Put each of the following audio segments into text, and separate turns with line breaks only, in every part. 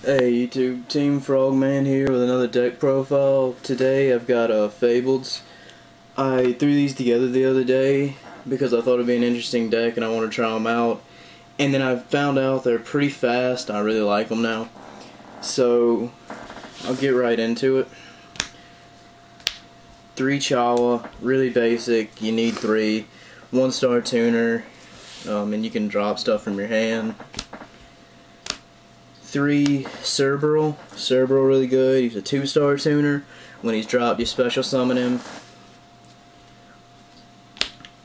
Hey YouTube, Team Frogman here with another deck profile. Today I've got Fableds. I threw these together the other day because I thought it'd be an interesting deck and I want to try them out. And then I found out they're pretty fast and I really like them now. So I'll get right into it. 3 Chawa, really basic, you need 3. 1-star tuner, and you can drop stuff from your hand. 3 Cerburrel. Cerburrel really good. He's a 2-star tuner. When he's dropped, you special summon him.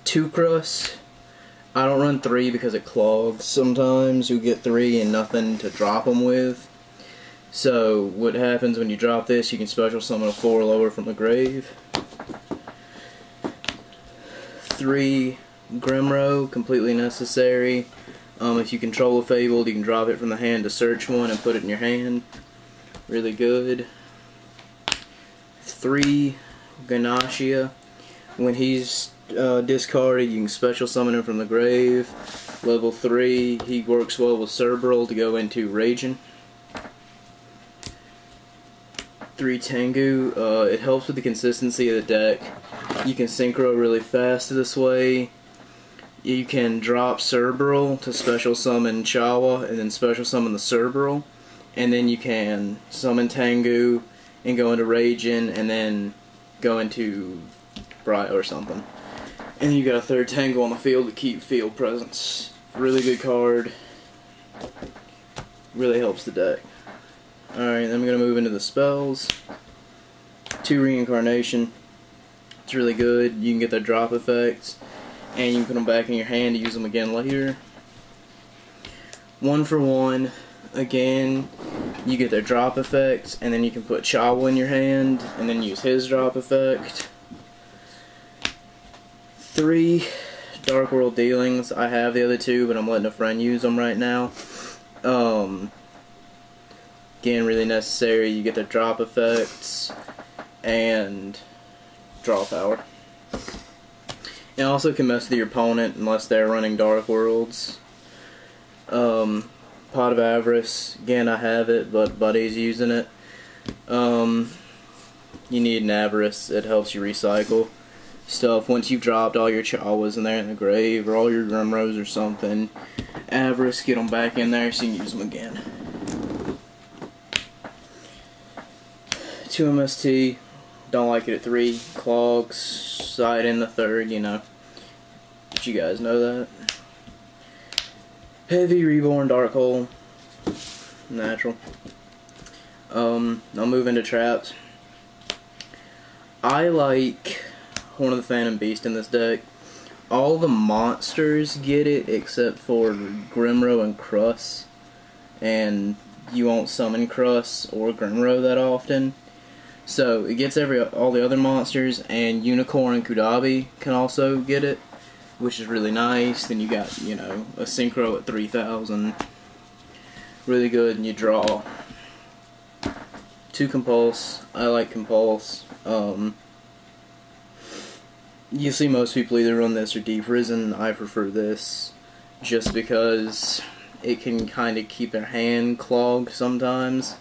2 Krus. I don't run 3 because it clogs. Sometimes you get 3 and nothing to drop them with. So what happens when you drop this? You can special summon a 4 lower from the grave. 3 Grimro. Completely necessary. If you control a Fabled, you can drop it from the hand to search one and put it in your hand. Really good. 3 Ganashia. When he's discarded, you can special summon him from the grave. Level 3, he works well with Cerburrel to go into Ragin. 3 Tengu. It helps with the consistency of the deck. You can synchro really fast this way. You can drop Cerburrel to special summon Chawa and then special summon the Cerburrel. And then you can summon Tengu and go into Ragin and then go into Brionac or something. And you got a 3rd Tengu on the field to keep field presence. Really good card. Really helps the deck. Alright, then I'm going to move into the spells. 2 Reincarnation. It's really good. You can get their drop effects. And you can put them back in your hand to use them again later. 1 for 1. Again, you get their drop effects, and then you can put Chawa in your hand, and then use his drop effect. 3 Dark World Dealings. I have the other 2, but I'm letting a friend use them right now. Again, really necessary. You get their drop effects, and draw power. It also can mess with your opponent unless they're running Dark Worlds. Pot of Avarice. Again, I have it, but Buddy's using it. You need an Avarice. It helps you recycle stuff. Once you've dropped all your Chawas in there in the grave, or all your Grimros or something, Avarice, get them back in there so you can use them again. 2 MST. Don't like it at 3. Clogs. Side in the 3rd, you know. But you guys know that. Heavy Reborn Dark Hole. Natural. I'll move into traps. I like Horn of the Phantom Beast in this deck. All the monsters get it except for Grimro and Krus. And you won't summon Krus or Grimro that often. So it gets all the other monsters, and Unicore and Kudabbi can also get it, which is really nice. Then you got, you know, a synchro at 3,000, really good, and you draw. 2 Compulse. I like Compulse. You see most people either run this or Deep Risen. I prefer this, just because it can kind of keep their hand clogged sometimes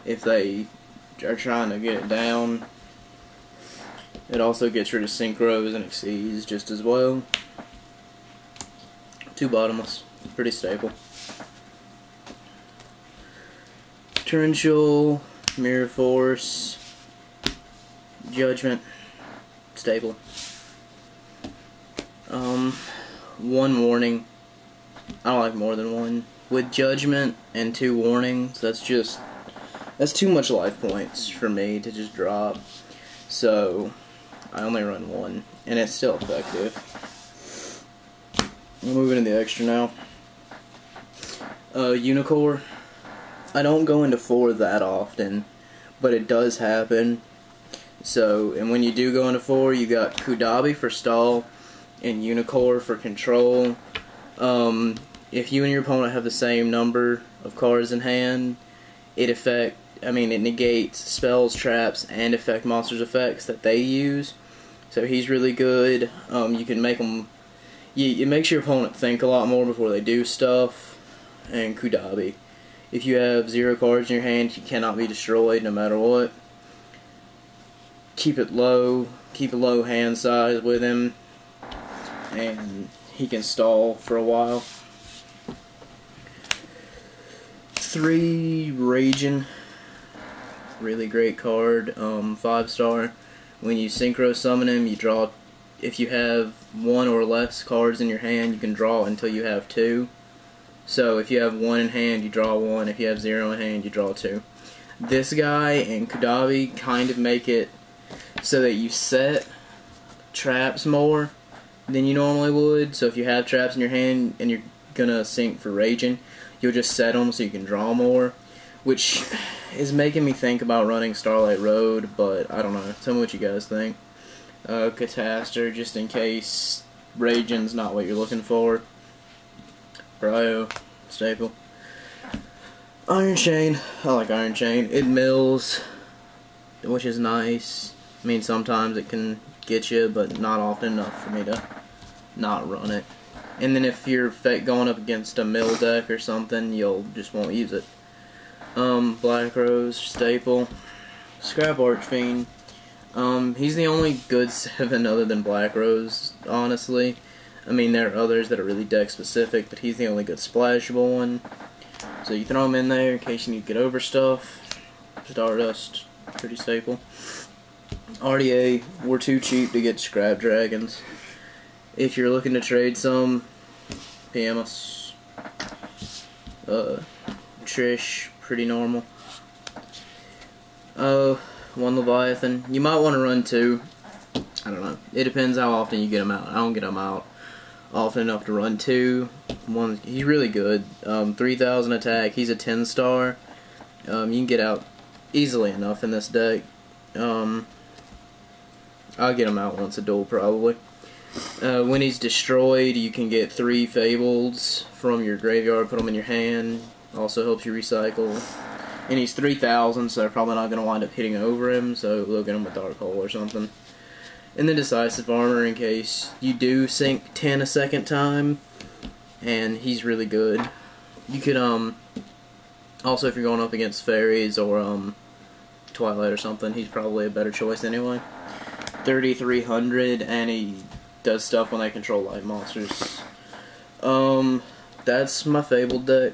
if they are trying to get it down. It also gets rid of synchros and exceeds just as well. 2 Bottomless, pretty stable. Torrential, Mirror Force, Judgement, stable. 1 Warning. I don't like more than 1. With Judgment and 2 Warnings, that's too much life points for me to just drop. So I only run 1, and it's still effective. I'm moving into the extra now. Unicore. I don't go into 4 that often, but it does happen. So, and when you do go into 4, you got Kudabbi for stall and Unicore for control. If you and your opponent have the same number of cards in hand, it negates spells, traps, and effect monsters effects that they use. So he's really good. You can make them. It makes your opponent think a lot more before they do stuff. And Kudabbi. If you have 0 cards in your hand, he cannot be destroyed no matter what. Keep it low hand size with him, and he can stall for a while. 3 Ragin, really great card, 5-star. When you synchro summon him, you draw. If you have 1 or less cards in your hand, you can draw until you have 2. So if you have 1 in hand, you draw 1. If you have 0 in hand, you draw 2. This guy and Kudabbi kind of make it so that you set traps more than you normally would. So if you have traps in your hand and you're gonna sync for Ragin, you'll just set them so you can draw more, which is making me think about running Starlight Road, but I don't know. Tell me what you guys think. Catastor, just in case Ragin's not what you're looking for. Brio, staple. Iron Chain, I like Iron Chain. It mills, which is nice. I mean, sometimes it can get you, but not often enough for me to not run it. And then if you're going up against a mill deck or something, you'll just won't use it. Black Rose, staple. Scrap Archfiend. He's the only good 7 other than Black Rose, honestly. I mean, there are others that are really deck specific, but he's the only good splashable one. So you throw him in there in case you need to get over stuff. Stardust, pretty staple. RDA, we're too cheap to get Scrap Dragons. If you're looking to trade some, PM us. Trish, pretty normal. 1 Leviathan. You might want to run 2. I don't know. It depends how often you get them out. I don't get them out often enough to run 2. He's really good. 3,000 attack. He's a 10-star. You can get out easily enough in this deck. I'll get him out once a duel probably. When he's destroyed, you can get 3 Fableds from your graveyard, put them in your hand. Also helps you recycle. And he's 3,000, so they're probably not going to wind up hitting over him, so they'll get him with Dark Hole or something. And then Decisive Armor in case you do sink 10 a second time, and he's really good. You could, also if you're going up against Fairies or, Twilight or something, he's probably a better choice anyway. 3,300, and he does stuff when they control light monsters. That's my Fabled deck.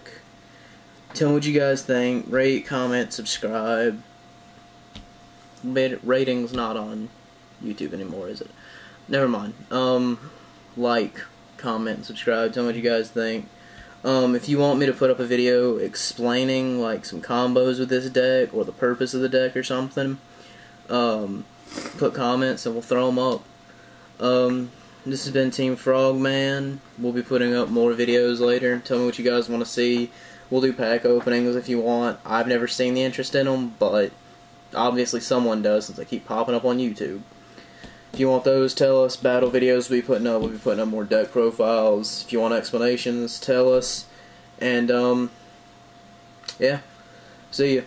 Tell me what you guys think. Rate, comment, subscribe. Rating's not on YouTube anymore, is it? Never mind. Like, comment, subscribe. Tell me what you guys think. If you want me to put up a video explaining like some combos with this deck or the purpose of the deck or something, put comments and we'll throw them up. This has been Team Frogman. We'll be putting up more videos later. Tell me what you guys want to see. We'll do pack openings if you want. I've never seen the interest in them, but obviously someone does since they keep popping up on YouTube. If you want those, tell us. Battle videos we'll be putting up. We'll be putting up more deck profiles. If you want explanations, tell us. And, yeah. See ya.